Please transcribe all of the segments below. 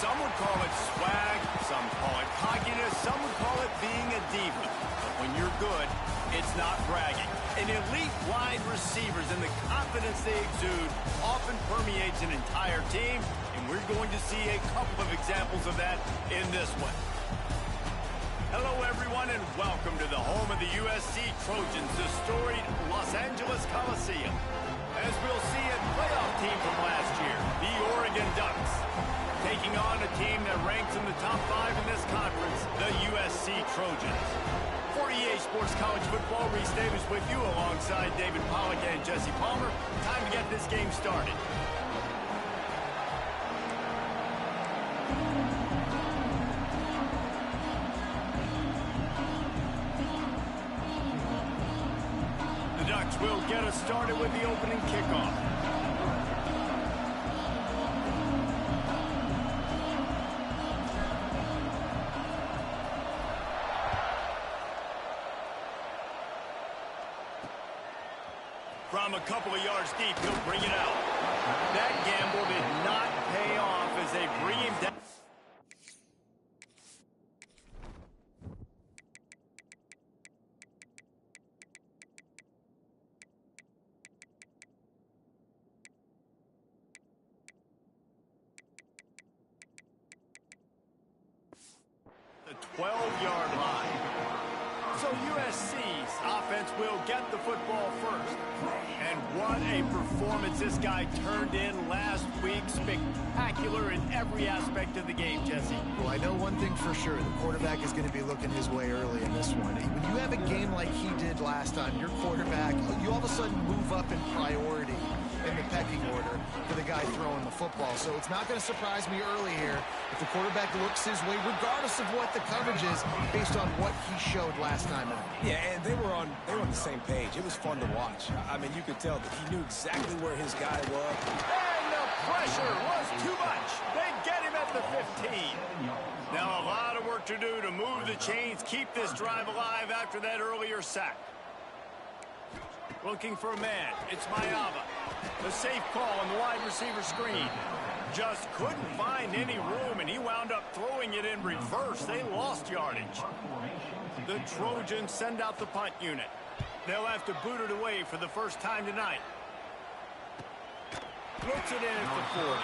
Some would call it swag, some call it cockiness, some would call it being a diva. But when you're good, it's not bragging. An elite wide receivers and the confidence they exude often permeates an entire team, and we're going to see a couple of examples of that in this one. Hello, everyone, and welcome to the home of the USC Trojans, the storied Los Angeles Coliseum. As we'll see a playoff team from last year, the Oregon Ducks, taking on a team that ranks in the top 5 in this conference, the USC Trojans. For EA Sports College Football, Reese Davis with you alongside David Pollack and Jesse Palmer. Time to get this game started. The Ducks will get us started with the opening kickoff. From a couple of yards deep, he'll bring it out. That gamble did not pay off as they bring him down. The 12-yard line. So USC's offense will get the football first. And what a performance this guy turned in last week. Spectacular in every aspect of the game, Jesse. Well, I know one thing for sure. The quarterback is going to be looking his way early in this one. When you have a game like he did last time, your quarterback, you all of a sudden move up in priority in the pecking order for the guy throwing the football. So it's not going to surprise me early here if the quarterback looks his way, regardless of what the coverage is, based on what he showed last time out. Yeah, and they were on the same page. It was fun to watch. I mean, you could tell that he knew exactly where his guy was. And the pressure was too much. They get him at the 15. Now a lot of work to do to move the chains, keep this drive alive after that earlier sack. Looking for a man. It's Mayava. The safe call on the wide receiver screen. Just couldn't find any room, and he wound up throwing it in reverse. They lost yardage. The Trojans send out the punt unit. They'll have to boot it away for the first time tonight. Looks it in at the 40.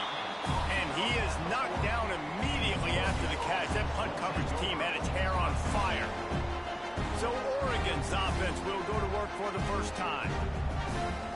And he is knocked down immediately after the catch. That punt coverage team had its hair on fire. So Oregon's offense will go to work for the first time.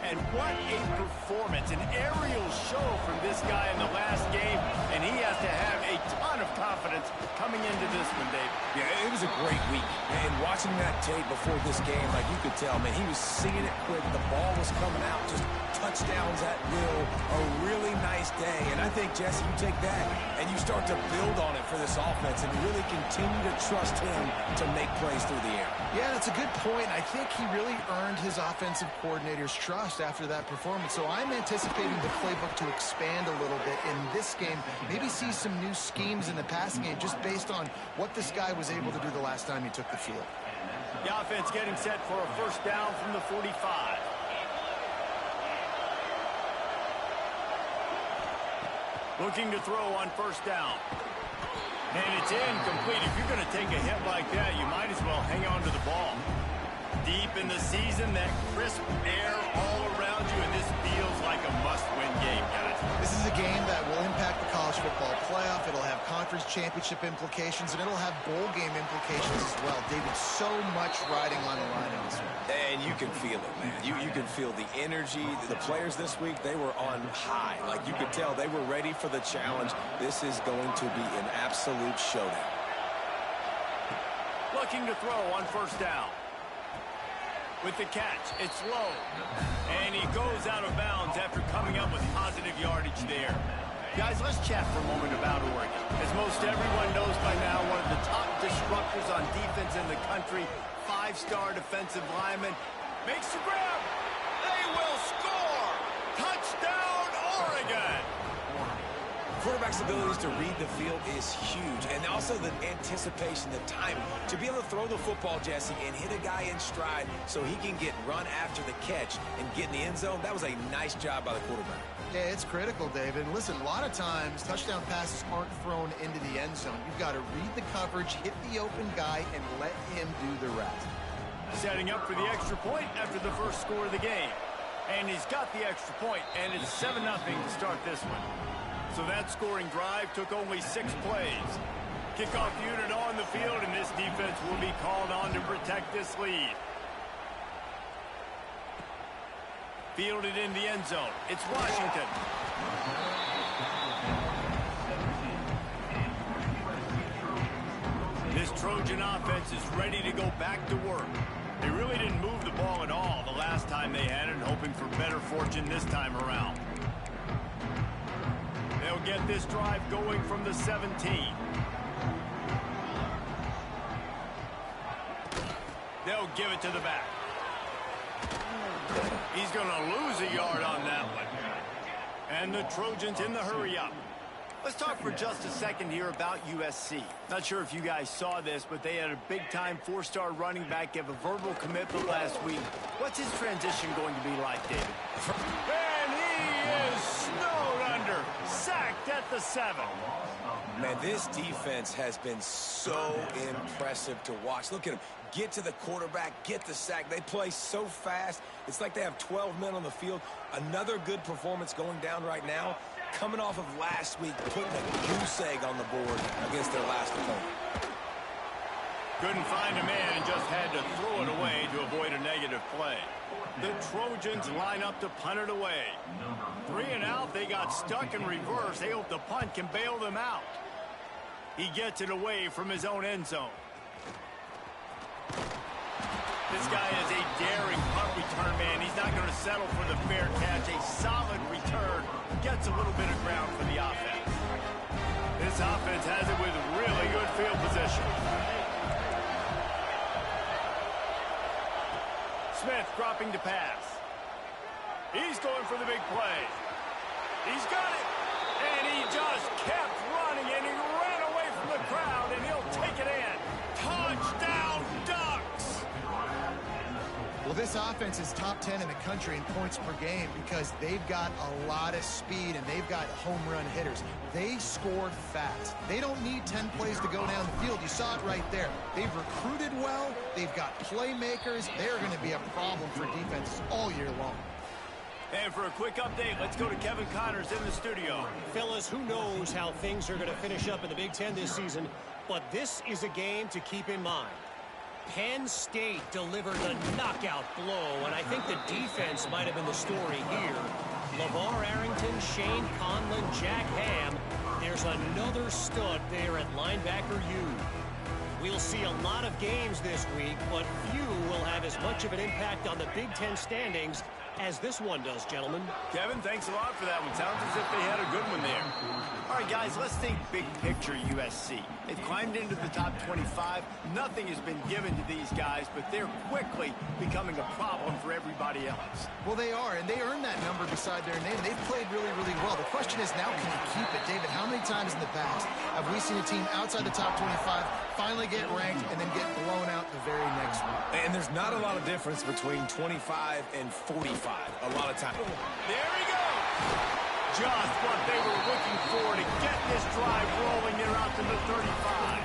And what a performance, an aerial show from this guy in the last game, and he has to have a ton of confidence coming into this one, Dave. Yeah, it was a great week. And watching that tape before this game, like you could tell, man, he was seeing it quick. The ball was coming out, just touchdowns at will. A really nice day. And I think, Jesse, you take that and you start to build on it for this offense and really continue to trust him to make plays through the air. Yeah, that's a good point. I think he really earned his offensive coordinator's trust after that performance. So I'm anticipating the playbook to expand a little bit in this game. Maybe see some new schemes in the passing game just based on what this guy was able to do the last time he took the field. The offense getting set for a first down from the 45. Looking to throw on first down. And it's incomplete. If you're going to take a hit like that, you might as well hang on to the ball. Deep in the season, that crisp air all around you, and this feels like a must-win game, guys. This is a game that will impact the college football playoff. It'll have conference championship implications, and it'll have bowl game implications as well. David, so much riding on the line in this one. And you can feel it, man. You can feel the energy. The players this week, they were on high. Like you could tell, they were ready for the challenge. This is going to be an absolute showdown. Looking to throw on first down. With the catch, it's low. And he goes out of bounds after coming up with positive yardage there. Guys, let's chat for a moment about Oregon. As most everyone knows by now, one of the top disruptors on defense in the country, 5-star defensive lineman, makes the grab. They will score! Touchdown, Oregon! Quarterback's abilities to read the field is huge, and also the anticipation, the timing. To be able to throw the football, Jesse, and hit a guy in stride so he can get run after the catch and get in the end zone, that was a nice job by the quarterback. Yeah, it's critical, David. Listen, a lot of times touchdown passes aren't thrown into the end zone. You've got to read the coverage, hit the open guy, and let him do the rest. Setting up for the extra point after the first score of the game. And he's got the extra point, and it's 7-0 to start this one. So that scoring drive took only 6 plays. Kickoff unit on the field, and this defense will be called on to protect this lead. Fielded in the end zone. It's Washington. This Trojan offense is ready to go back to work. They really didn't move the ball at all the last time they had it, hoping for better fortune this time around. They'll get this drive going from the 17. They'll give it to the back. He's going to lose a yard on that one. And the Trojans in the hurry up. Let's talk for just a second here about USC. Not sure if you guys saw this, but they had a big-time 4-star running back give a verbal commitment last week. What's his transition going to be like, David? And he is snowed under. Sacked at the 7. Man, this defense has been so impressive to watch. Look at him. Get to the quarterback, get the sack. They play so fast. It's like they have 12 men on the field. Another good performance going down right now. Coming off of last week, putting a goose egg on the board against their last opponent. Couldn't find a man and just had to throw it away to avoid a negative play. The Trojans line up to punt it away. 3 and out, they got stuck in reverse. They hope the punt can bail them out. He gets it away from his own end zone. This guy is a daring punt return man. He's not going to settle for the fair catch. A solid return. Gets a little bit of ground for the offense. This offense has it with really good field position. Smith dropping to pass. He's going for the big play. He's got it. And he just kept running, and he ran away from the crowd, and he'll take it in. Touchdown, Ducks! Well, this offense is top 10 in the country in points per game because they've got a lot of speed and they've got home run hitters. They scored fast. They don't need 10 plays to go down the field. You saw it right there. They've recruited well. They've got playmakers. They're going to be a problem for defenses all year long. And for a quick update, let's go to Kevin Connors in the studio. Fellas, who knows how things are going to finish up in the Big Ten this season, but this is a game to keep in mind. Penn State delivered a knockout blow, and I think the defense might have been the story here. LeVar Arrington, Shane Conlon, Jack Ham. There's another stud there at linebacker U. We'll see a lot of games this week, but few will have as much of an impact on the Big Ten standings as this one does, gentlemen. Kevin, thanks a lot for that one. Sounds as if they had a good one there. All right, guys, let's think big picture USC. They've climbed into the top 25. Nothing has been given to these guys, but they're quickly becoming a problem for everybody else. Well, they are, and they earned that number beside their name. They've played really, really well. The question is now, can you keep it? David, how many times in the past have we seen a team outside the top 25 finally get ranked and then get blown out the very next week? And there's not a lot of difference between 25 and 45 a lot of time. There he goes. Just what they were looking for to get this drive rolling. They're out to the 35.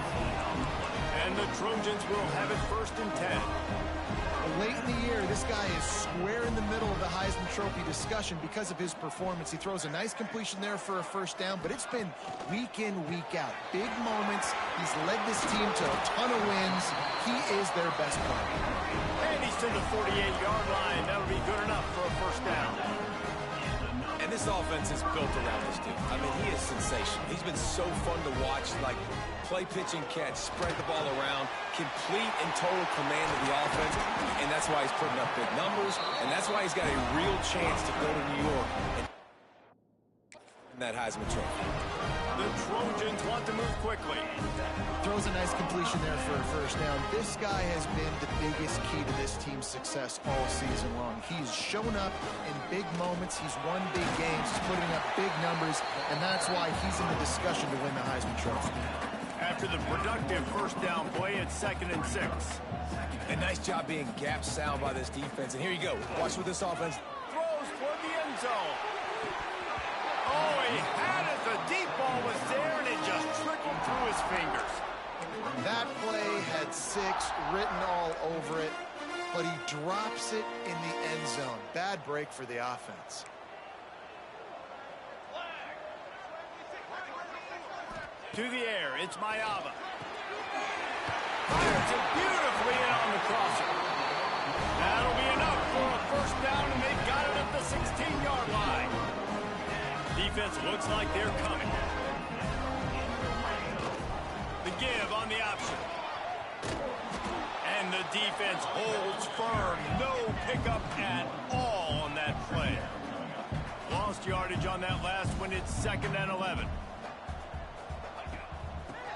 And the Trojans will have it 1st and 10. Late in the year, this guy is square in the middle of the Heisman Trophy discussion because of his performance. He throws a nice completion there for a 1st down, but it's been week in, week out. Big moments. He's led this team to a ton of wins. He is their best player. And he's to the 48-yard line. That'll be good enough for a 1st down. And this offense is built around this dude. I mean, he is sensational. He's been so fun to watch, like play, pitch, and catch, spread the ball around, complete and total command of the offense, and that's why he's putting up big numbers, and that's why he's got a real chance to go to New York and that Heisman Trophy. The Trojans want to move quickly. Throws a nice completion there for a 1st down. This guy has been the biggest key to this team's success all season long. He's shown up in big moments. He's won big games. He's putting up big numbers, and that's why he's in the discussion to win the Heisman Trophy. After the productive 1st down play, it's 2nd and 6. A nice job being gap sound by this defense. And here you go. Watch with this offense. Throws toward the end zone. Oh, he had it. The deep ball was there, and it just trickled through his fingers. That play had 6 written all over it, but he drops it in the end zone. Bad break for the offense. To the air, it's Mayava. Fires it beautifully in on the crosser. That'll be enough for a first down, and they've got it at the 16-yard line. Defense looks like they're coming. The give on the option. And the defense holds firm. No pickup at all on that play. Lost yardage on that last one. It's 2nd and 11.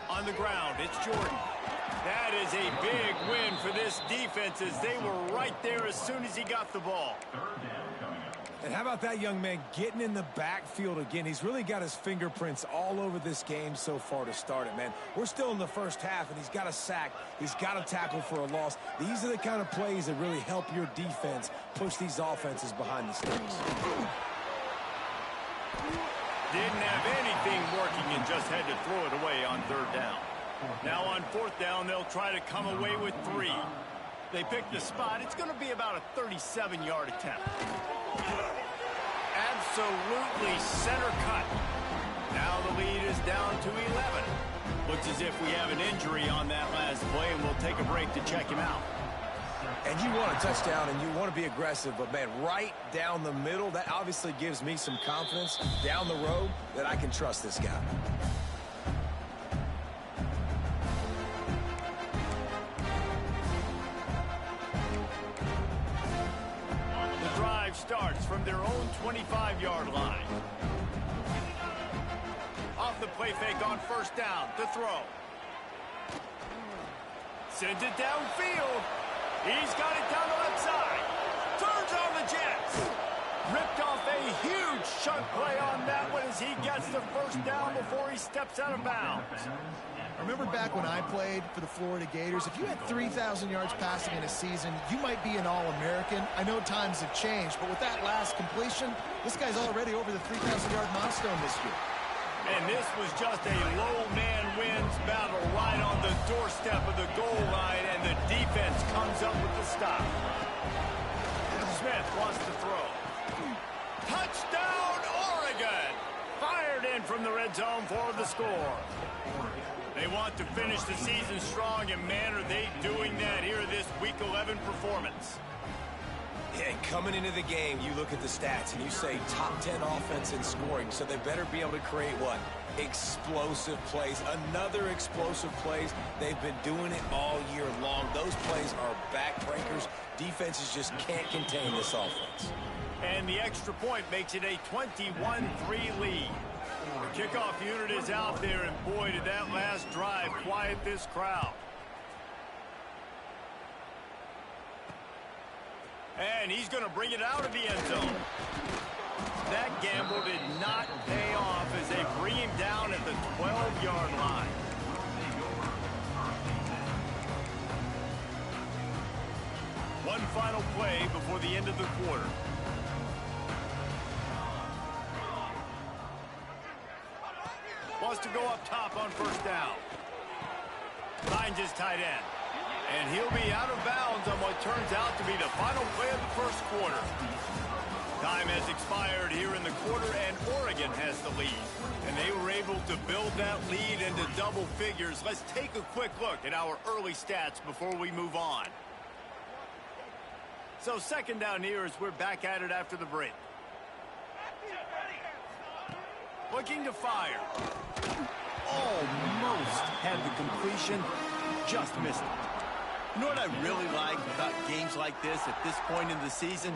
On the ground, it's Jordan. That is a big win for this defense as they were right there as soon as he got the ball. And how about that young man getting in the backfield again? He's really got his fingerprints all over this game so far to start it, man. We're still in the first half, and he's got a sack. He's got a tackle for a loss. These are the kind of plays that really help your defense push these offenses behind the sticks. Didn't have anything working and just had to throw it away on 3rd down. Now on 4th down, they'll try to come away with 3. They pick the spot. It's going to be about a 37-yard attempt. Absolutely center cut. Now the lead is down to 11. Looks as if we have an injury on that last play, and we'll take a break to check him out. And you want a touchdown, and you want to be aggressive, but, man, right down the middle, that obviously gives me some confidence down the road that I can trust this guy. The drive starts from their own 25-yard line. Off the play fake on 1st down to throw. Sends it downfield. He's got it down the left side. Turns on the Jets. Ripped off a huge shunt play on that one as he gets the 1st down before he steps out of bounds. I remember back when I played for the Florida Gators, if you had 3,000 yards passing in a season, you might be an All-American. I know times have changed, but with that last completion, this guy's already over the 3,000-yard milestone this year. And this was just a low man wins battle right on the doorstep of the goal line, and the defense comes up with the stop. Smith wants to throw. Touchdown, Oregon! Fired in from the red zone for the score. They want to finish the season strong, and man, are they doing that here this Week 11 performance. Yeah, coming into the game, you look at the stats and you say top 10 offense in scoring, so they better be able to create what? Explosive plays. Another explosive plays. They've been doing it all year long. Those plays are backbreakers. Defenses just can't contain this offense. And the extra point makes it a 21-3 lead. The kickoff unit is out there, and boy, did that last drive quiet this crowd. And he's going to bring it out of the end zone. That gamble did not pay off as they bring him down at the 12-yard line. One final play before the end of the quarter. Wants to go up top on 1st down. Finds his tight end. And he'll be out of bounds on what turns out to be the final play of the 1st quarter. Time has expired here in the quarter, and Oregon has the lead. And they were able to build that lead into double figures. Let's take a quick look at our early stats before we move on. So 2nd down here as we're back at it after the break. Looking to fire. Almost had the completion, just missed it. You know what I really like about games like this at this point in the season?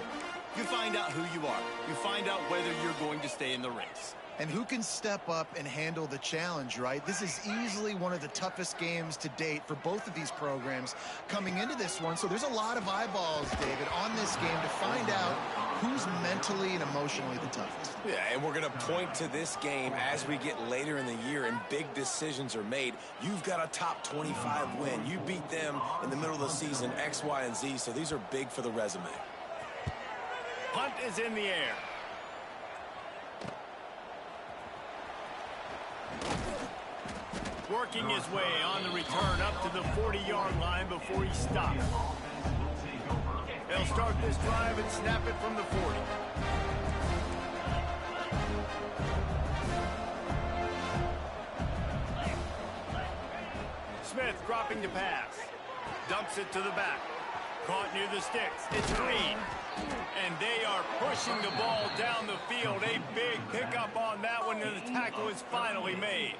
You find out who you are. You find out whether you're going to stay in the race. And who can step up and handle the challenge, right? This is easily one of the toughest games to date for both of these programs coming into this one. So there's a lot of eyeballs, David, on this game to find out who's mentally and emotionally the toughest. Yeah, and we're going to point to this game as we get later in the year and big decisions are made. You've got a top 25 win. You beat them in the middle of the season, X, Y, and Z, so these are big for the resume. Punt is in the air. Working his way on the return up to the 40-yard line before he stops. They'll start this drive and snap it from the 40. Smith dropping the pass. Dumps it to the back. Caught near the sticks. It's Reed. And they are pushing the ball down the field. A big pickup on that one, and the tackle is finally made.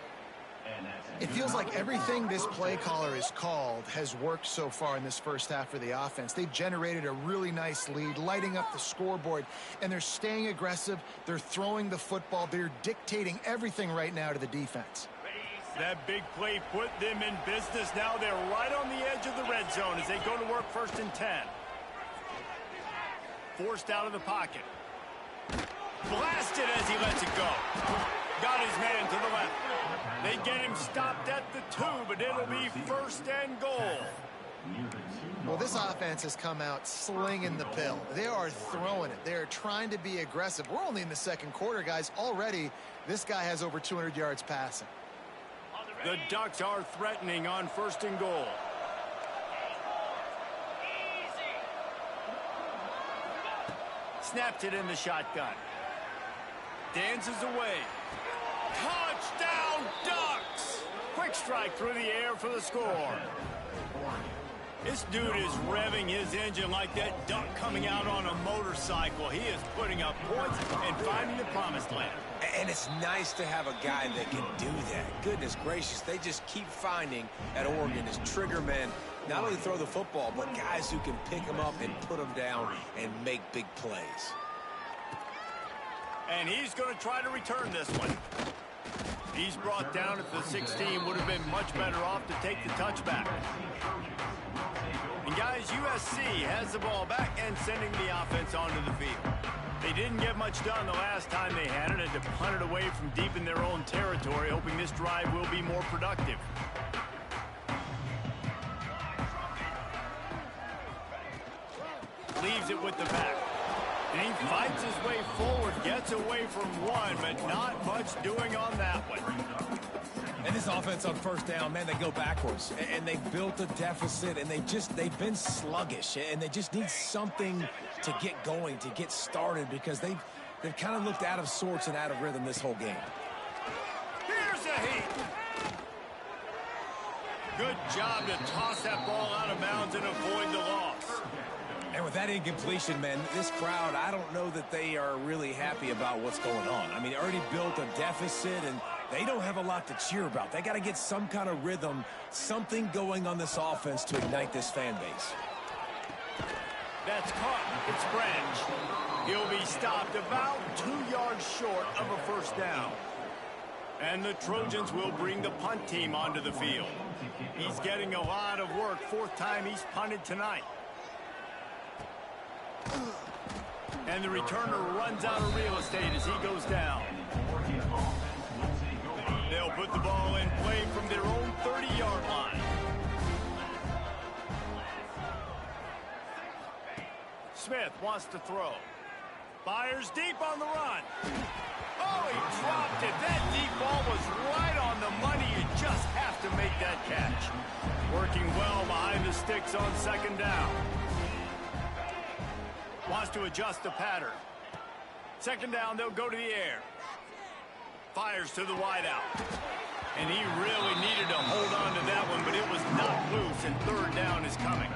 It feels like everything this play caller has called has worked so far in this first half for the offense. They've generated a really nice lead, lighting up the scoreboard, and they're staying aggressive. They're throwing the football. They're dictating everything right now to the defense. That big play put them in business. Now they're right on the edge of the red zone as they go to work 1st and 10. Forced out of the pocket. Blasted as he lets it go. Got his man to the left. They get him stopped at the 2, but it'll be 1st and goal. Well, this offense has come out slinging the pill. They are throwing it. They're trying to be aggressive. We're only in the 2nd quarter, guys. Already, this guy has over 200 yards passing. The Ducks are threatening on 1st and goal. Snapped it in the shotgun. Dances away. Touchdown, Ducks! Quick strike through the air for the score. This dude is revving his engine like that duck coming out on a motorcycle. He is putting up points and finding the promised land. And it's nice to have a guy that can do that. Goodness gracious, they just keep finding at Oregon as trigger men. Not only throw the football, but guys who can pick them up and put them down and make big plays. And he's going to try to return this one. He's brought down at the 16. Would have been much better off to take the touchback. And guys, USC has the ball back and sending the offense onto the field. They didn't get much done the last time they had it, and to punt it away from deep in their own territory, hoping this drive will be more productive. Leaves it with the back. And he fights his way forward, gets away from one, but not much doing on that one. And this offense on 1st down, man, they go backwards. And they built a deficit, and they've been sluggish. And they just need something to get going, to get started, because they've kind of looked out of sorts and out of rhythm this whole game. Here's a heat. Good job to toss that ball out of bounds and avoid the loss. And with that incompletion, man, this crowd, I don't know that they are really happy about what's going on. I mean, they already built a deficit, and they don't have a lot to cheer about. They got to get some kind of rhythm, something going on this offense to ignite this fan base. That's caught. It's Branch. He'll be stopped about 2 yards short of a 1st down. And the Trojans will bring the punt team onto the field. He's getting a lot of work. 4th time he's punted tonight. And the returner runs out of real estate as he goes down. They'll put the ball in play from their own 30-yard line. Smith wants to throw. Fires deep on the run. Oh, he dropped it. That deep ball was right on the money. You just have to make that catch. Working well behind the sticks on 2nd down. Wants to adjust the pattern. 2nd down, they'll go to the air. Fires to the wideout. And he really needed to hold on to that one, but it was not loose, and 3rd down is coming.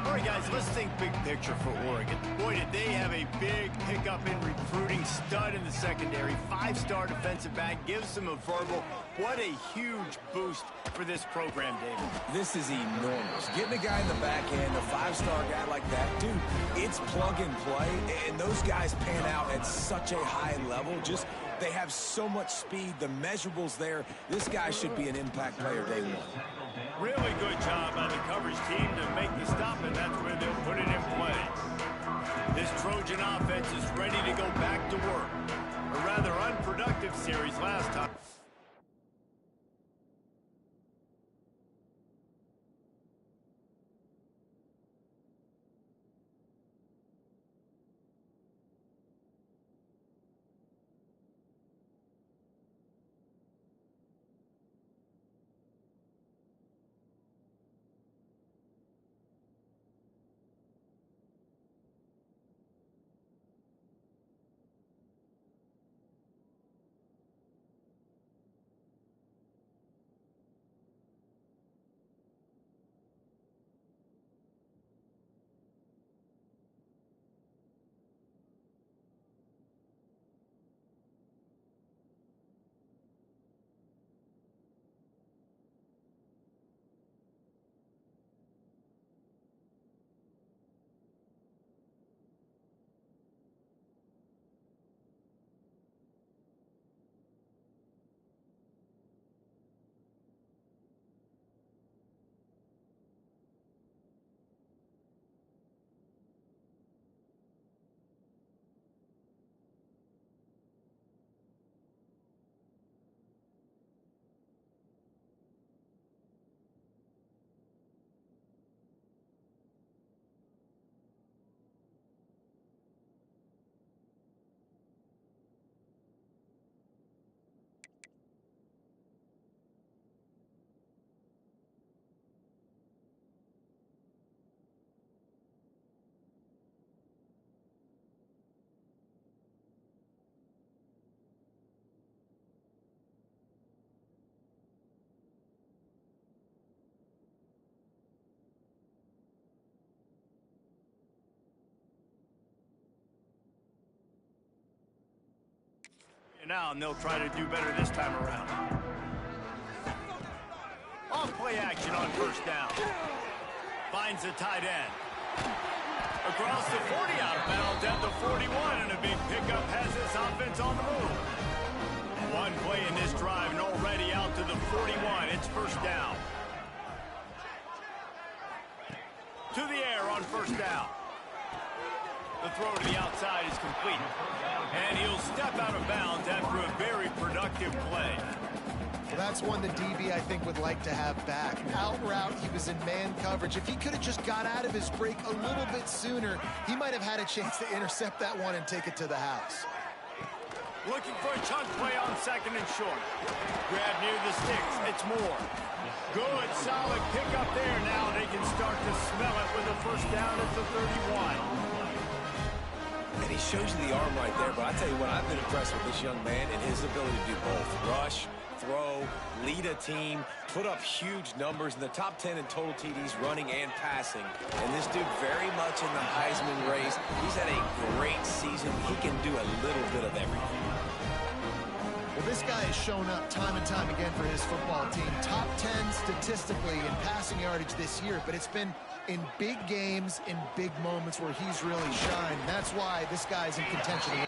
All right, guys, let's think big picture for Oregon. Boy, did they have a big pickup in recruiting. Stud in the secondary. 5-star defensive back. Gives them a verbal. What a huge boost for this program, David. This is enormous. Getting a guy in the back end, a 5-star guy like that, dude, it's plug and play, and those guys pan out at such a high level. Just, they have so much speed. The measurables there. This guy should be an impact player day one. Really good job by the coverage team to make the stop, and that's where they'll put it in play. This Trojan offense is ready to go back to work. A rather unproductive series last time. Now, and they'll try to do better this time around. Off play action on first down. Finds the tight end. Across the 40, out of bounds at the 41, and a big pickup has this offense on the move. One play in this drive, and already out to the 41. It's first down. To the air on first down. The throw to the outside is complete. And he'll step out of bounds after a very productive play. Well, that's one the DB, I think, would like to have back. Out route, he was in man coverage. If he could have just got out of his break a little bit sooner, he might have had a chance to intercept that one and take it to the house. Looking for a chunk play on second and short. Grab near the sticks. It's Moore. Good, solid pickup there. Now they can start to smell it with a first down at the 31. And he shows you the arm right there, but I tell you what, I've been impressed with this young man and his ability to do both. Rush, throw, lead a team, put up huge numbers in the top 10 in total TDs running and passing. And this dude very much in the Heisman race. He's had a great season. He can do a little bit of everything. Well, this guy has shown up time and time again for his football team. Top 10 statistically in passing yardage this year, but it's been in big games, in big moments where he's really shined. That's why this guy's in contention.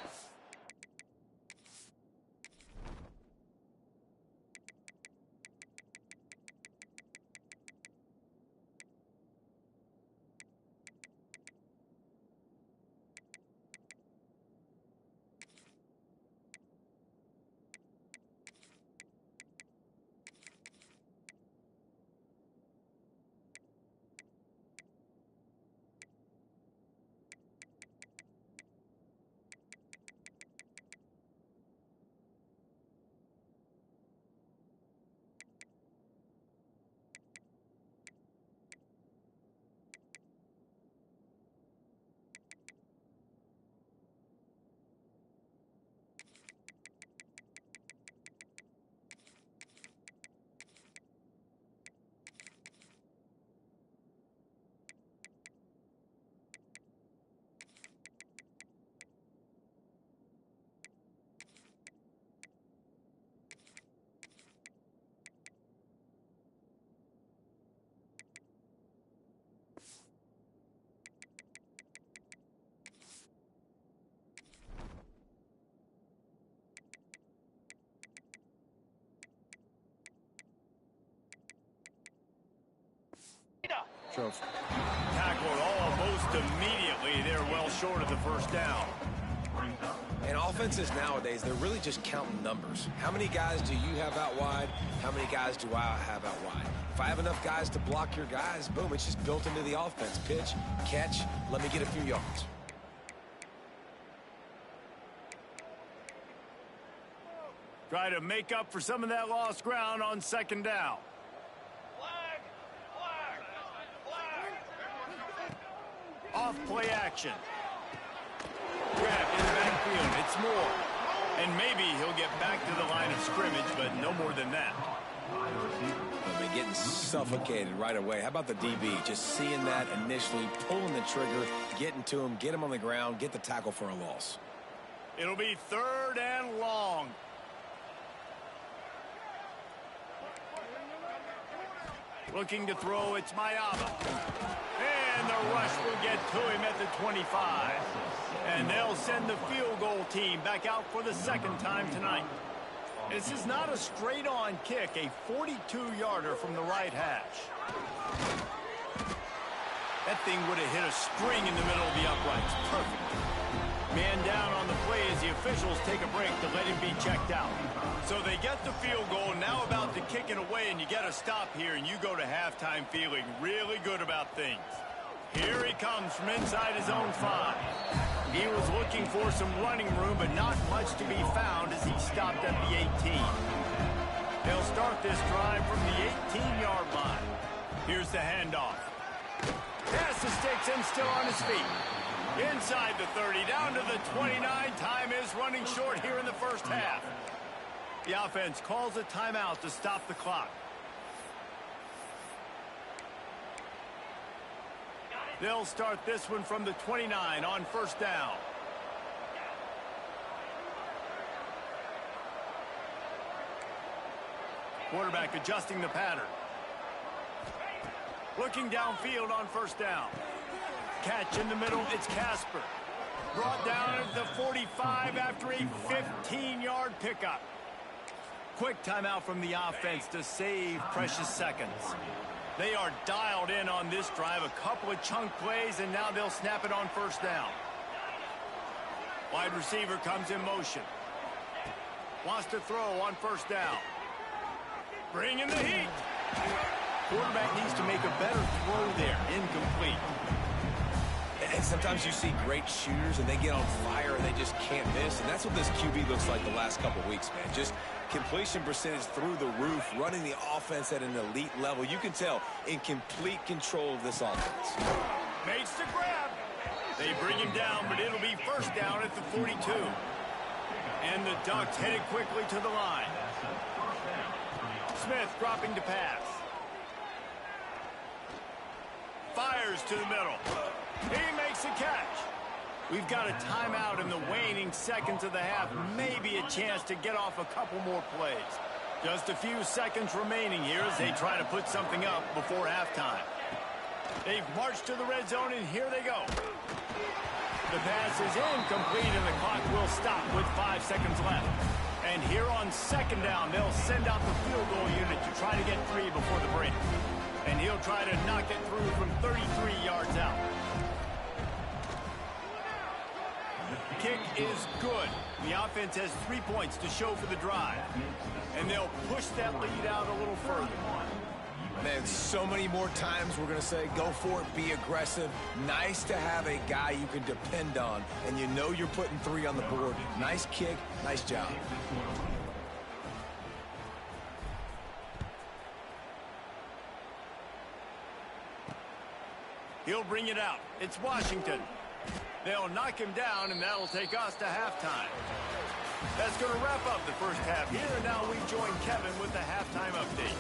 Tackled almost immediately. They're well short of the first down. And offenses nowadays, they're really just counting numbers. How many guys do you have out wide? How many guys do I have out wide? If I have enough guys to block your guys, boom, it's just built into the offense. Pitch, catch, let me get a few yards. Try to make up for some of that lost ground on second down. Off play action. Grabbed in the backfield. It's Moore. And maybe he'll get back to the line of scrimmage, but no more than that. I mean, getting suffocated right away. How about the DB? Just seeing that initially, pulling the trigger, getting to him, get him on the ground, get the tackle for a loss. It'll be third and long. Looking to throw, it's Mayaba. And the rush will get to him at the 25. And they'll send the field goal team back out for the second time tonight. This is not a straight-on kick, a 42-yarder from the right hash. That thing would have hit a string in the middle of the uprights. Perfect. Man down on the play as the officials take a break to let him be checked out. So they get the field goal, now about to kick it away, and you get a stop here, and you go to halftime feeling really good about things. Here he comes from inside his own 5. He was looking for some running room, but not much to be found as he stopped at the 18. They'll start this drive from the 18-yard line. Here's the handoff. Pass the sticks and still on his feet. Inside the 30, down to the 29. Time is running short here in the first half. The offense calls a timeout to stop the clock. They'll start this one from the 29 on first down. Quarterback adjusting the pattern. Looking downfield on first down. Catch in the middle, it's Casper. Brought down at the 45 after a 15-yard pickup. Quick timeout from the offense to save precious seconds. They are dialed in on this drive. A couple of chunk plays, and now they'll snap it on first down. Wide receiver comes in motion. Wants to throw on first down. Bring in the heat. Quarterback needs to make a better throw there. Incomplete. And sometimes you see great shooters, and they get on fire, and they just can't miss. And that's what this QB looks like the last couple weeks, man. Just completion percentage through the roof, running the offense at an elite level. You can tell in complete control of this offense. Makes the grab. They bring him down, but it'll be first down at the 42. And the Ducks headed quickly to the line. Smith dropping to pass. Fires to the middle. He makes a catch. We've got a timeout in the waning seconds of the half. Maybe a chance to get off a couple more plays. Just a few seconds remaining here as they try to put something up before halftime. They've marched to the red zone, and here they go. The pass is incomplete, and the clock will stop with 5 seconds left. And here on second down, they'll send out the field goal unit to try to get 3 before the break. And he'll try to knock it through from 33 yards out. Kick is good. The offense has 3 points to show for the drive. And they'll push that lead out a little further. Man, so many more times we're going to say, go for it, be aggressive. Nice to have a guy you can depend on, and you know you're putting 3 on the board. Nice kick, nice job. He'll bring it out. It's Washington. They'll knock him down, and that'll take us to halftime. That's going to wrap up the first half here, and now we join Kevin with the halftime update.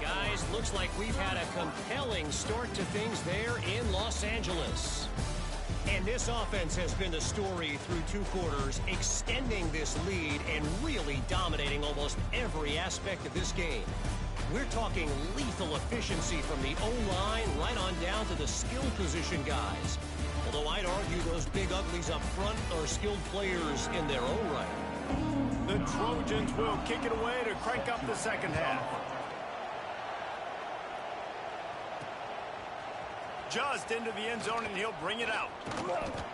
Guys, looks like we've had a compelling start to things there in Los Angeles. And this offense has been the story through 2 quarters, extending this lead and really dominating almost every aspect of this game. We're talking lethal efficiency from the O-line right on down to the skill position guys. Although I'd argue those big uglies up front are skilled players in their own right. The Trojans will kick it away to crank up the second half. Just into the end zone, and he'll bring it out.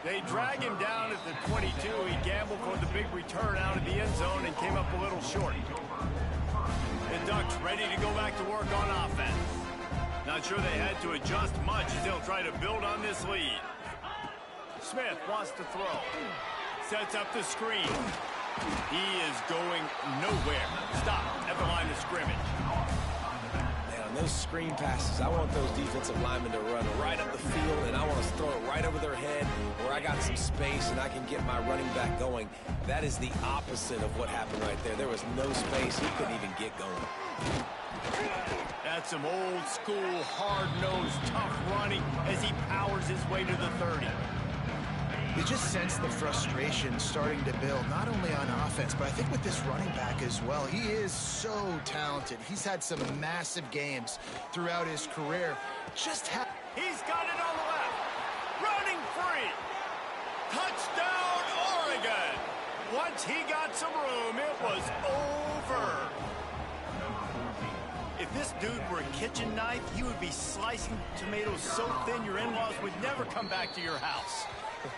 They drag him down at the 22. He gambled for the big return out of the end zone and came up a little short. The Ducks ready to go back to work on offense. Not sure they had to adjust much as they'll try to build on this lead. Smith wants to throw. Sets up the screen. He is going nowhere. Stop at the line of scrimmage. Those screen passes, I want those defensive linemen to run right up the field, and I want to throw it right over their head where I got some space and I can get my running back going. That is the opposite of what happened right there. There was no space. He couldn't even get going. That's some old school, hard-nosed, tough running as he powers his way to the 30. You just sense the frustration starting to build, not only on offense, but I think with this running back as well. He is so talented. He's had some massive games throughout his career. He's got it on the left. Running free. Touchdown, Oregon. Once he got some room, it was over. If this dude were a kitchen knife, he would be slicing tomatoes so thin your in-laws would never come back to your house.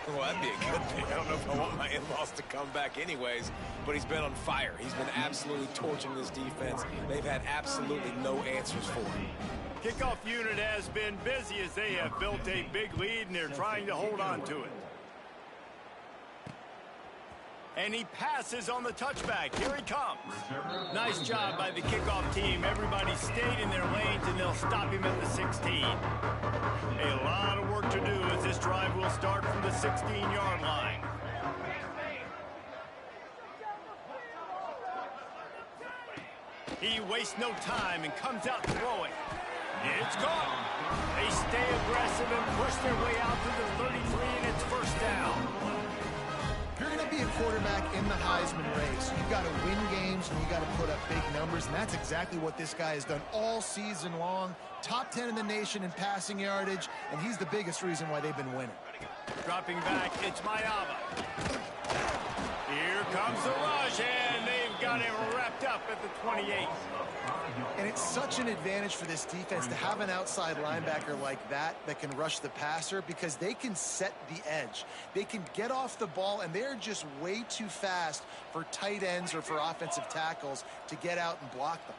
Well, that'd be a good thing. I don't know if I want my in-laws to come back anyways, but he's been on fire. He's been absolutely torching this defense. They've had absolutely no answers for him. Kickoff unit has been busy as they have built a big lead, and they're trying to hold on to it. And he passes on the touchback. Here he comes. Nice job by the kickoff team. Everybody stayed in their lanes, and they'll stop him at the 16. A lot of work to do as this drive will start from the 16-yard line. He wastes no time and comes out throwing. It's gone. They stay aggressive and push their way out to the 33, and it's first down. If you're going to be a quarterback quarterback in the Heisman race, you've got to win games and you got to put up big numbers, and that's exactly what this guy has done all season long. Top 10 in the nation in passing yardage, and he's the biggest reason why they've been winning. Dropping back, it's Mayava. Here comes the rush, and they've got him wrapped up at the 28. And it's such an advantage for this defense to have an outside linebacker like that can rush the passer, because they can set the edge. They can get off the ball, and they're just way too fast for tight ends or for offensive tackles to get out and block them.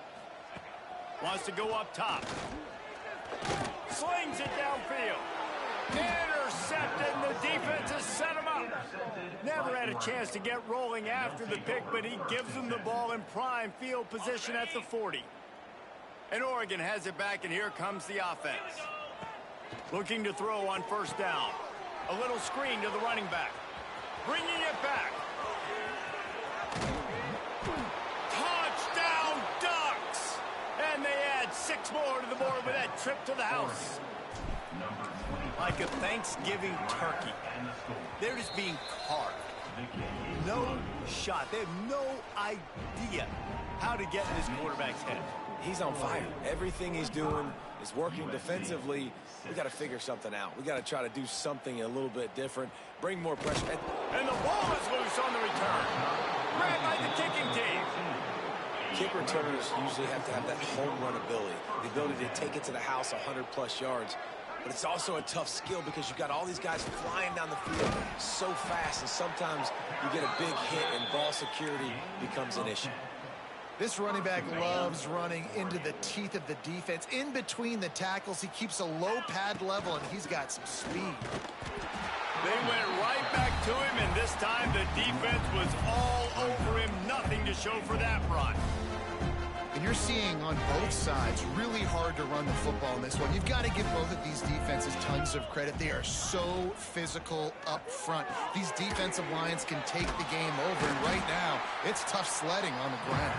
Wants to go up top. Slings it downfield. Intercepted, and the defense has set him up. Never had a chance to get rolling after the pick, but he gives them the ball in prime field position at the 40. And Oregon has it back, and here comes the offense. Looking to throw on first down. A little screen to the running back. Bringing it back. Touchdown Ducks! And they add 6 more to the board with that trip to the house. Like a Thanksgiving turkey. They're just being carved. No shot. They have no idea how to get in this quarterback's head. He's on fire. Everything he's doing is working defensively. We got to figure something out. We got to try to do something a little bit different. Bring more pressure. And the ball is loose on the return. Grabbed by the kicking team. Kick returners usually have to have that home run ability. The ability to take it to the house 100+ yards. But it's also a tough skill because you've got all these guys flying down the field so fast, and sometimes you get a big hit and ball security becomes an issue. This running back loves running into the teeth of the defense. In between the tackles, he keeps a low pad level, and he's got some speed. They went right back to him, and this time the defense was all over him. Nothing to show for that run. And you're seeing on both sides really hard to run the football in this one. You've got to give both of these defenses tons of credit. They are so physical up front. These defensive lines can take the game over, and right now it's tough sledding on the ground.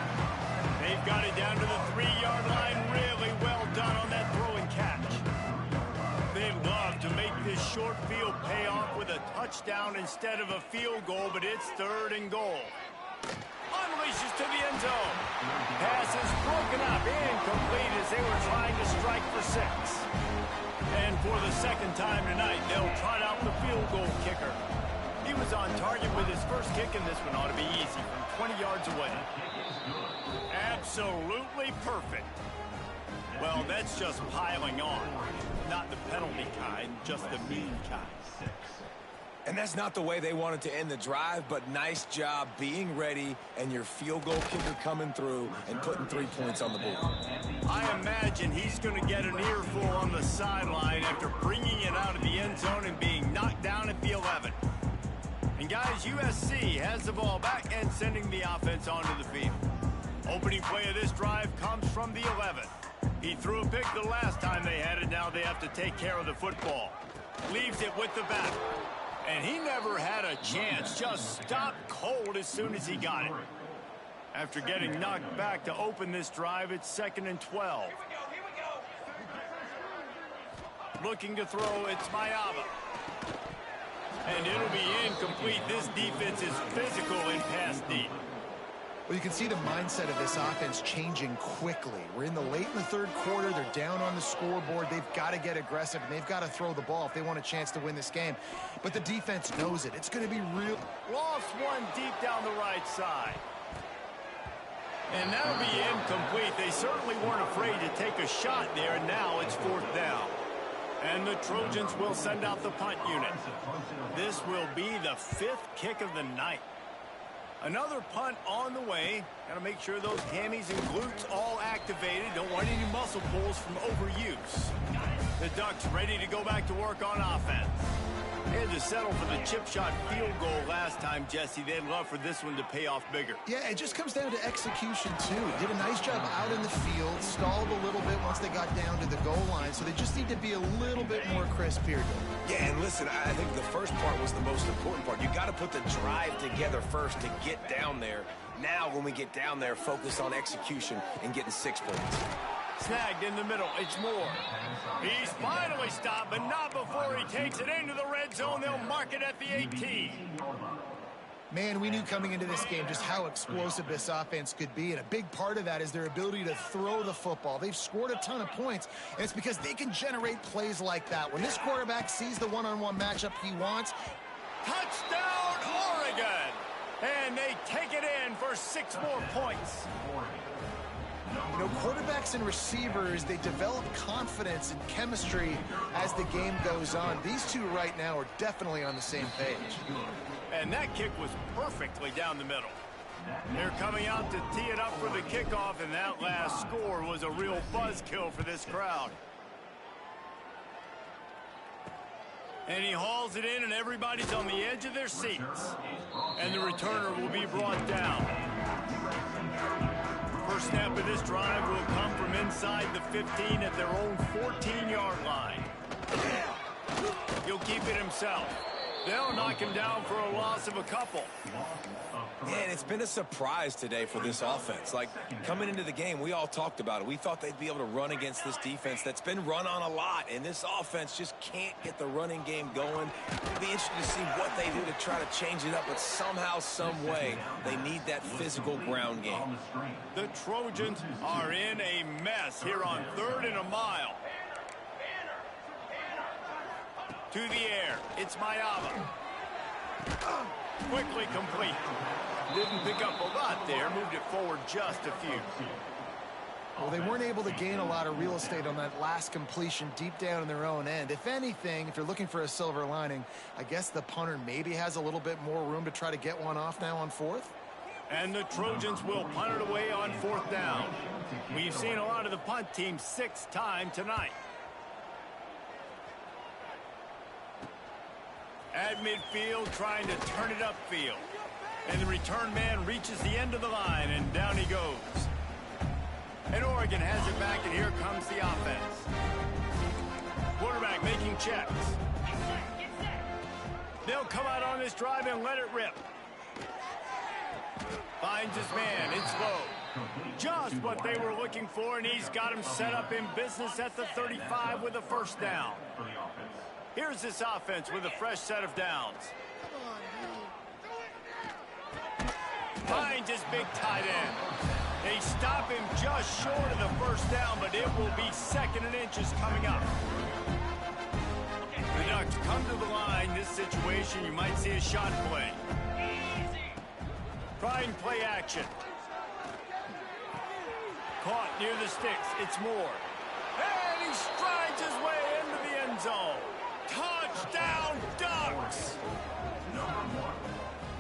They've got it down to the 3-yard line. Really well done on that throw and catch. They'd love to make this short field pay off with a touchdown instead of a field goal, but it's 3rd and goal. Unleashes to the end zone. Pass is broken up, incomplete as they were trying to strike for 6. And for the second time tonight, they'll trot out the field goal kicker. He was on target with his first kick, and this one ought to be easy from 20 yards away. Absolutely perfect. Well, that's just piling on. Not the penalty kind, just the mean kind. And that's not the way they wanted to end the drive, but nice job being ready and your field goal kicker coming through and putting 3 points on the board. I imagine he's going to get an earful on the sideline after bringing it out of the end zone and being knocked down at the 11. And guys, USC has the ball back and sending the offense onto the field. Opening play of this drive comes from the 11. He threw a pick the last time they had it. Now they have to take care of the football. Leaves it with the back. And he never had a chance, just stopped cold as soon as he got it. After getting knocked back to open this drive, it's 2nd and 12. Looking to throw, it's Mayava. And it'll be incomplete. This defense is physical in pass deep. Well, you can see the mindset of this offense changing quickly. We're in the late in the 3rd quarter. They're down on the scoreboard. They've got to get aggressive, and they've got to throw the ball if they want a chance to win this game. But the defense knows it. It's going to be real. Lost one deep down the right side. And that'll be incomplete. They certainly weren't afraid to take a shot there, and now it's 4th down. And the Trojans will send out the punt unit. This will be the 5th kick of the night. Another punt on the way. Got to make sure those hammies and glutes all activated. Don't want any muscle pulls from overuse. The Ducks ready to go back to work on offense. They had to settle for the chip shot field goal last time, Jesse. They'd love for this one to pay off bigger. Yeah, it just comes down to execution, too. Did a nice job out in the field, stalled a little bit once they got down to the goal line, so they just need to be a little bit more crisp here. Yeah, and listen, I think the first part was the most important part. You got to put the drive together first to get down there. Now, when we get down there, focus on execution and getting 6 points. Snagged in the middle. It's Moore. He's finally stopped, but not before he takes it into the red zone. They'll mark it at the 18. Man, we knew coming into this game just how explosive this offense could be, and a big part of that is their ability to throw the football. They've scored a ton of points, and it's because they can generate plays like that. When this quarterback sees the one-on-one matchup he wants, touchdown, Oregon! And they take it in for 6 more points. You know, quarterbacks and receivers, they develop confidence and chemistry as the game goes on. These two right now are definitely on the same page. And that kick was perfectly down the middle. They're coming out to tee it up for the kickoff, and that last score was a real buzzkill for this crowd. And he hauls it in, and everybody's on the edge of their seats. And the returner will be brought down. First snap of this drive will come from inside the 15 at their own 14-yard line. He'll keep it himself. They'll knock him down for a loss of a couple. Man, it's been a surprise today for this offense. Like, coming into the game, we all talked about it. We thought they'd be able to run against this defense that's been run on a lot, and this offense just can't get the running game going. It'll be interesting to see what they do to try to change it up, but somehow, some way, they need that physical ground game. The Trojans are in a mess here on 3rd and a mile. To the air, it's Mayava. Quickly complete. Didn't pick up a lot there, moved it forward just a few. Well, they weren't able to gain a lot of real estate on that last completion deep down in their own end. If anything, if you're looking for a silver lining, I guess the punter maybe has a little bit more room to try to get one off now on 4th. And the Trojans will punt it away on 4th down. We've seen a lot of the punt team 6 times tonight. At midfield, trying to turn it upfield. And the return man reaches the end of the line, and down he goes. And Oregon has it back, and here comes the offense. Quarterback making checks. They'll come out on this drive and let it rip. Finds his man, it's low. Just what they were looking for, and he's got him set up in business at the 35 with a first down. Here's this offense with a fresh set of downs. Finds his big tight end. They stop him just short of the first down, but it will be 2nd and inches coming up. The Ducks come to the line. This situation, you might see a shot play. Try and play action. Caught near the sticks. It's Moore. And he strides his way into the end zone. Touchdown, Ducks!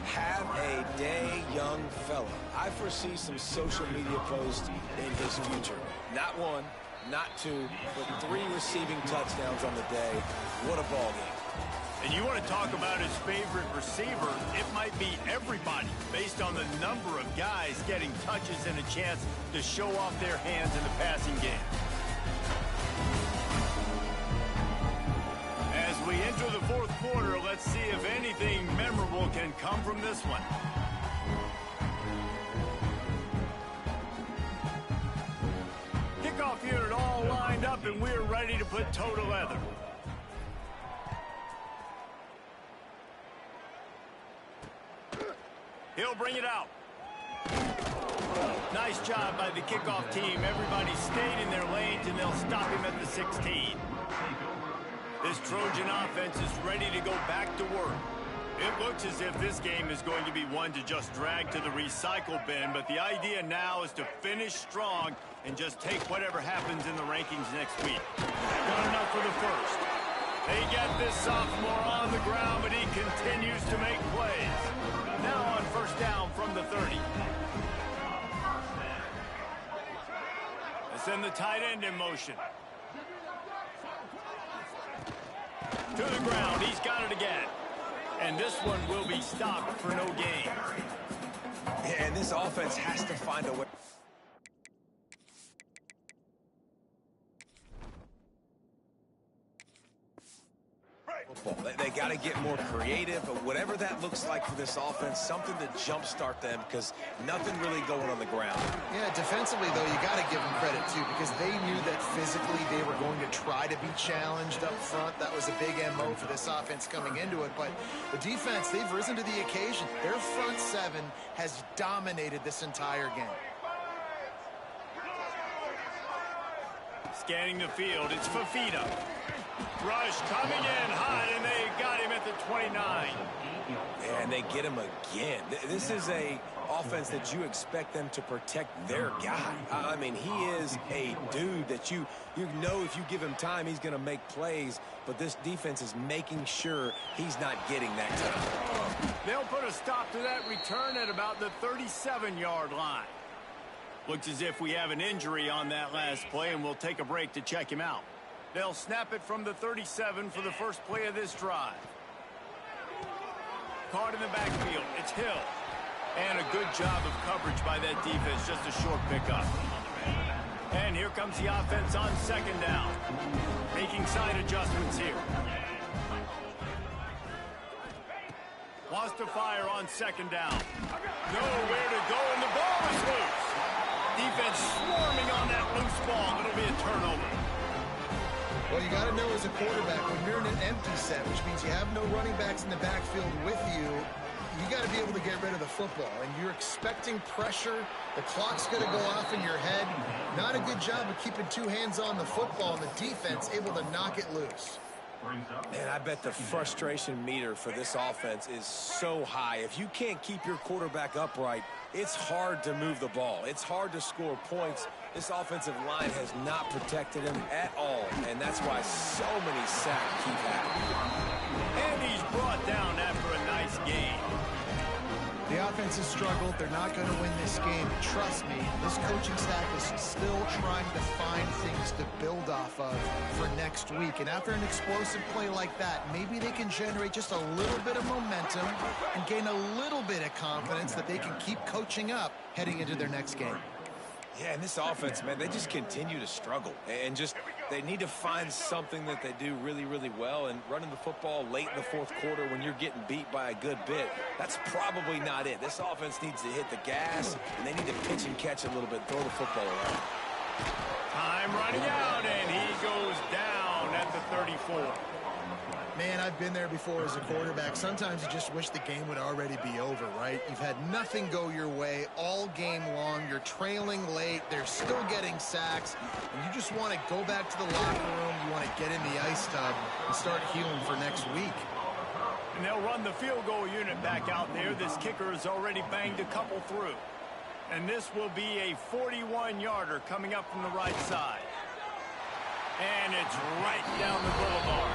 Have a day, young fella. I foresee some social media posts in his future. Not 1, not 2, but 3 receiving touchdowns on the day. What a ball game. And you want to talk about his favorite receiver, it might be everybody, based on the number of guys getting touches and a chance to show off their hands in the passing game. As we enter the 4th quarter, let's see if anything memorable can come from this one. Kickoff unit all lined up, and we're ready to put toe to leather. He'll bring it out. Nice job by the kickoff team. Everybody stayed in their lanes, and they'll stop him at the 16. This Trojan offense is ready to go back to work. It looks as if this game is going to be one to just drag to the recycle bin, but the idea now is to finish strong and just take whatever happens in the rankings next week. Got enough for the first. They get this sophomore on the ground, but he continues to make plays. Now on 1st down from the 30. They send the tight end in motion. To the ground, he's got it again. And this one will be stopped for no gain. Yeah, and this offense has to find a way. football. They got to get more creative, but whatever that looks like for this offense, something to jumpstart them because nothing really going on the ground. Yeah, defensively, though, you got to give them credit, too, because they knew that physically they were going to try to be challenged up front. That was a big MO for this offense coming into it, but the defense, they've risen to the occasion. Their front seven has dominated this entire game. Scanning the field, it's Fafita. Rush coming in hot, and they got him at the 29. And they get him again. This is a offense that you expect them to protect their guy. I mean, he is a dude that you know if you give him time, he's going to make plays, but this defense is making sure he's not getting that time. They'll put a stop to that return at about the 37-yard line. Looks as if we have an injury on that last play, and we'll take a break to check him out. They'll snap it from the 37 for the first play of this drive. Caught in the backfield. It's Hill. And a good job of coverage by that defense. Just a short pickup. And here comes the offense on second down. Making side adjustments here. Wants to fire on second down. Nowhere to go, and the ball is loose. Defense swarming on that loose ball. It'll be a turnover. Well, you got to know as a quarterback, when you're in an empty set, which means you have no running backs in the backfield with you, you got to be able to get rid of the football. And you're expecting pressure. The clock's going to go off in your head. Not a good job of keeping two hands on the football, and the defense able to knock it loose. And I bet the frustration meter for this offense is so high. If you can't keep your quarterback upright, it's hard to move the ball. It's hard to score points. This offensive line has not protected him at all, and that's why so many sacks keep happening. And he's brought down after a nice game. The offense has struggled. They're not going to win this game. Trust me, this coaching staff is still trying to find things to build off of for next week. And after an explosive play like that, maybe they can generate just a little bit of momentum and gain a little bit of confidence that they can keep coaching up heading into their next game. Yeah, and this offense, man, they just continue to struggle. And just, they need to find something that they do really, really well. And running the football late in the fourth quarter when you're getting beat by a good bit, that's probably not it. This offense needs to hit the gas, and they need to pitch and catch a little bit, throw the football around. Time running out, and he goes down at the 34. Man, I've been there before as a quarterback. Sometimes you just wish the game would already be over, right? You've had nothing go your way all game long. You're trailing late. They're still getting sacks. And you just want to go back to the locker room. You want to get in the ice tub and start healing for next week. And they'll run the field goal unit back out there. This kicker has already banged a couple through. And this will be a 41-yarder coming up from the right side. And it's right down the boulevard.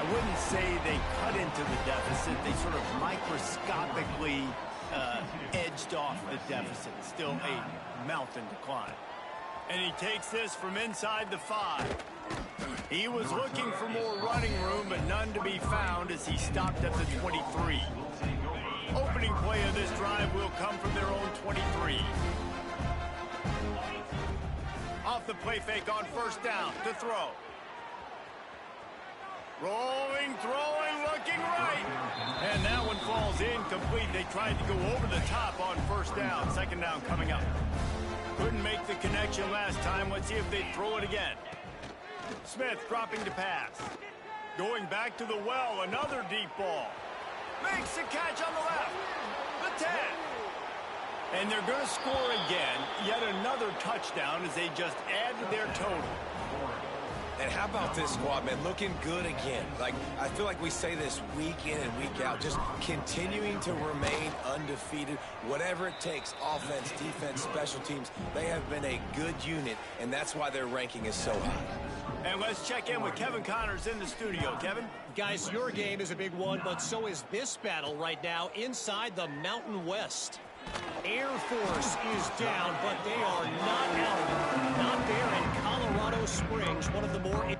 I wouldn't say they cut into the deficit. They sort of microscopically edged off the deficit. Still a mountain to climb. And he takes this from inside the 5. He was looking for more running room, but none to be found as he stopped at the 23. Opening play of this drive will come from their own 23. Off the play fake on first down to throw. Rolling, throwing, looking right. And that one falls incomplete. They tried to go over the top on first down. Second down coming up. Couldn't make the connection last time. Let's see if they throw it again. Smith dropping to pass. Going back to the well. Another deep ball. Makes the catch on the left. The 10. And they're going to score again. Yet another touchdown as they just add to their total. And how about this squad, man? Looking good again. Like, I feel like we say this week in and week out, just continuing to remain undefeated. Whatever it takes, offense, defense, special teams, they have been a good unit, and that's why their ranking is so high. And let's check in with Kevin Connors in the studio. Kevin? Guys, your game is a big one, but so is this battle right now inside the Mountain West. Air Force is down, but they are not out. Not there in Colorado Springs, one of the more...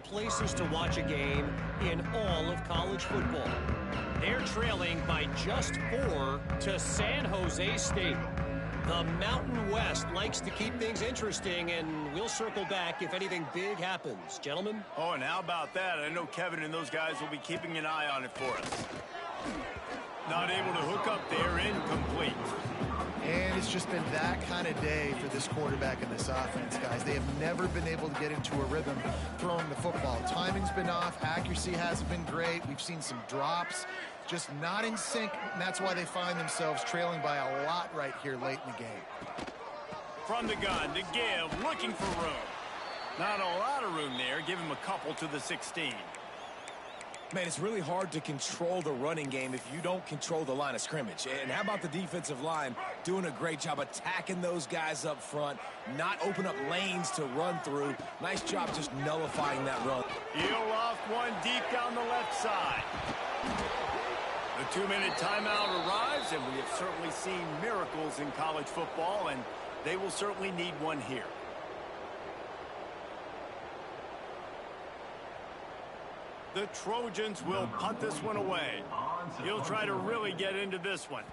Places to watch a game in all of college football. They're trailing by just 4 to San Jose State. The Mountain West likes to keep things interesting, and we'll circle back if anything big happens. Gentlemen? Oh, and how about that? I know Kevin and those guys will be keeping an eye on it for us. Not able to hook up there, incomplete. And it's just been that kind of day for this quarterback and this offense, guys. They have never been able to get into a rhythm throwing the football. Timing's been off. Accuracy hasn't been great. We've seen some drops. Just not in sync, and that's why they find themselves trailing by a lot right here late in the game. From the gun to give, looking for room. Not a lot of room there. Give him a couple to the 16. Man, it's really hard to control the running game if you don't control the line of scrimmage. And how about the defensive line doing a great job attacking those guys up front, not open up lanes to run through. Nice job just nullifying that run. Heel off one deep down the left side. The 2-minute timeout arrives, and we have certainly seen miracles in college football, and they will certainly need one here. The Trojans will punt this one away. He'll try to really get into this one.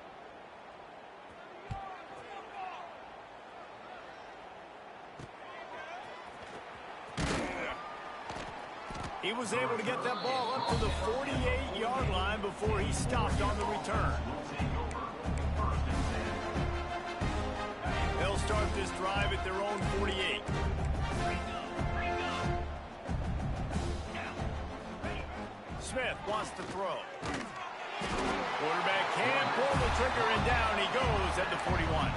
He was able to get that ball up to the 48-yard line before he stopped on the return. They'll start this drive at their own 48. Smith wants to throw. Quarterback can pull the trigger, and down he goes at the 41.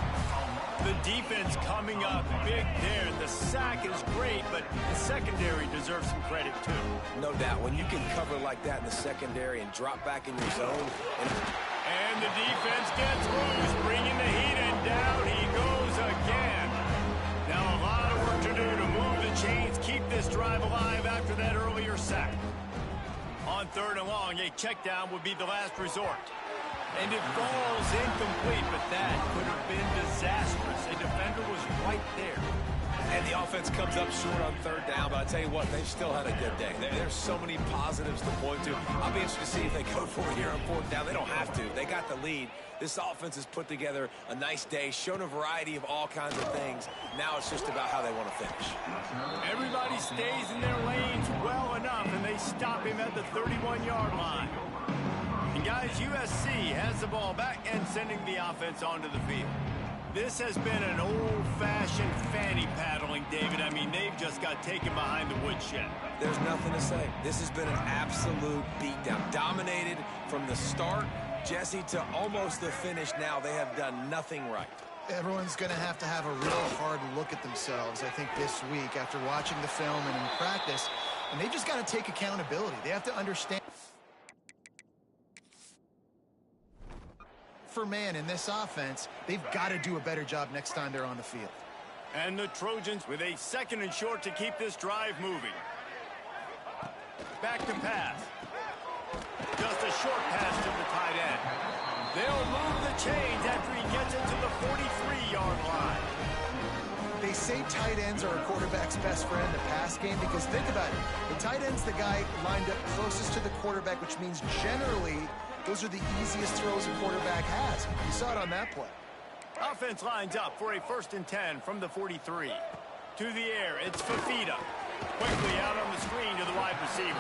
The defense coming up big there. The sack is great, but the secondary deserves some credit too. No doubt. When you can cover like that in the secondary and drop back in your zone. And the defense gets loose, bringing the heat, and down he goes again. Now a lot of work to do to move the chains, keep this drive alive after that earlier sack. On 3rd and long, a check down would be the last resort. And it falls incomplete, but that could have been disastrous. A defender was right there. And the offense comes up short on 3rd down, but I tell you what, they've still had a good day. There's so many positives to point to. I'll be interested to see if they go for it here on 4th down. They don't have to. They got the lead. This offense has put together a nice day, shown a variety of all kinds of things. Now it's just about how they want to finish. Everybody stays in their lanes well enough, and they stop him at the 31-yard line. And guys, USC has the ball back and sending the offense onto the field. This has been an old-fashioned fanny paddling, David. I mean, they've just got taken behind the woodshed. There's nothing to say. This has been an absolute beatdown. Dominated from the start, Jesse, to almost the finish now. They have done nothing right. Everyone's going to have a real hard look at themselves, I think, this week after watching the film and in practice. And they just got to take accountability. They have to understand. For man in this offense, they've got to do a better job next time they're on the field. And the Trojans with a 2nd and short to keep this drive moving. Back to pass. Just a short pass to the tight end. They'll move the chains after he gets it to the 43-yard line. They say tight ends are a quarterback's best friend in the pass game because think about it. The tight end's the guy lined up closest to the quarterback, which means generally those are the easiest throws a quarterback has. You saw it on that play. Offense lines up for a 1st and 10 from the 43. To the air, it's Fafita. Quickly out on the screen to the wide receiver.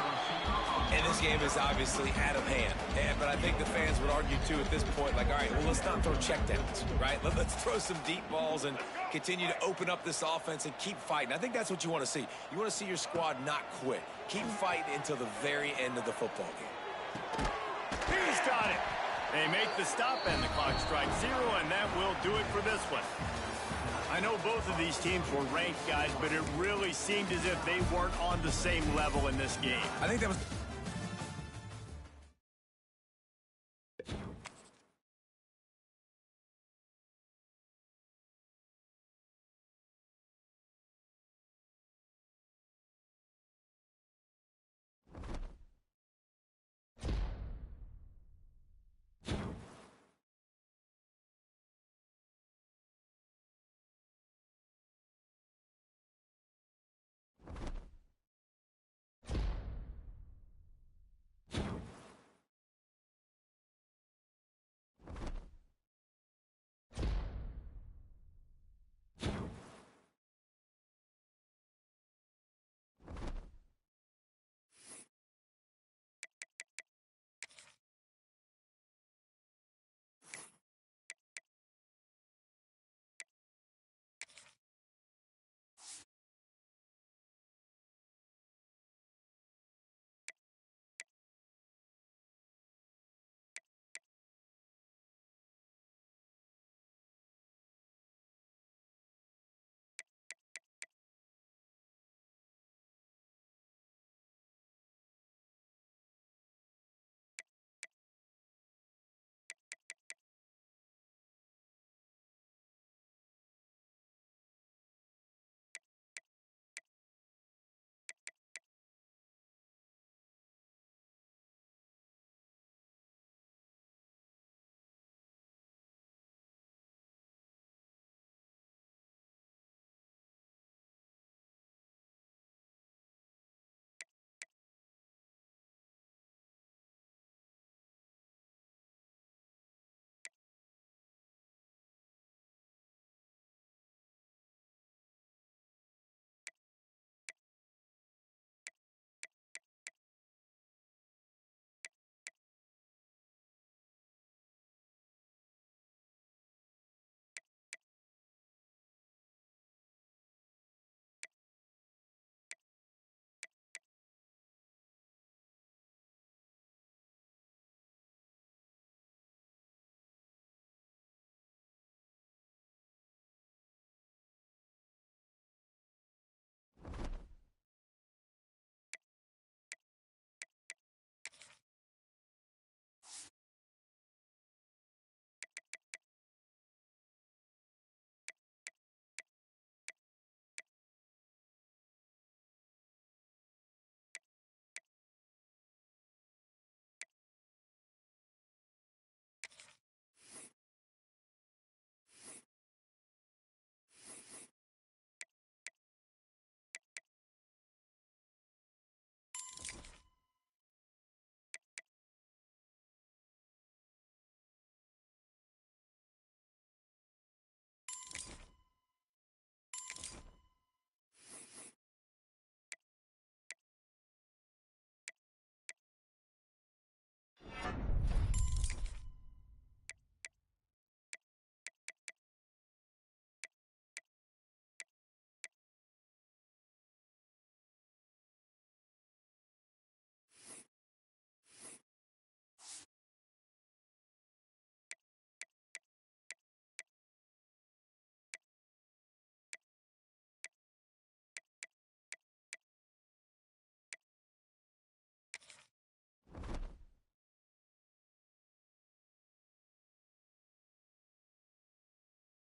And this game is obviously out of hand. But I think the fans would argue, too, at this point, like, all right, well, let's not throw checkdowns, right? Let's throw some deep balls and continue to open up this offense and keep fighting. I think that's what you want to see. You want to see your squad not quit. Keep fighting until the very end of the football game. He's got it. They make the stop, and the clock strikes 0, and that will do it for this one. I know both of these teams were ranked, guys, but it really seemed as if they weren't on the same level in this game. I think that was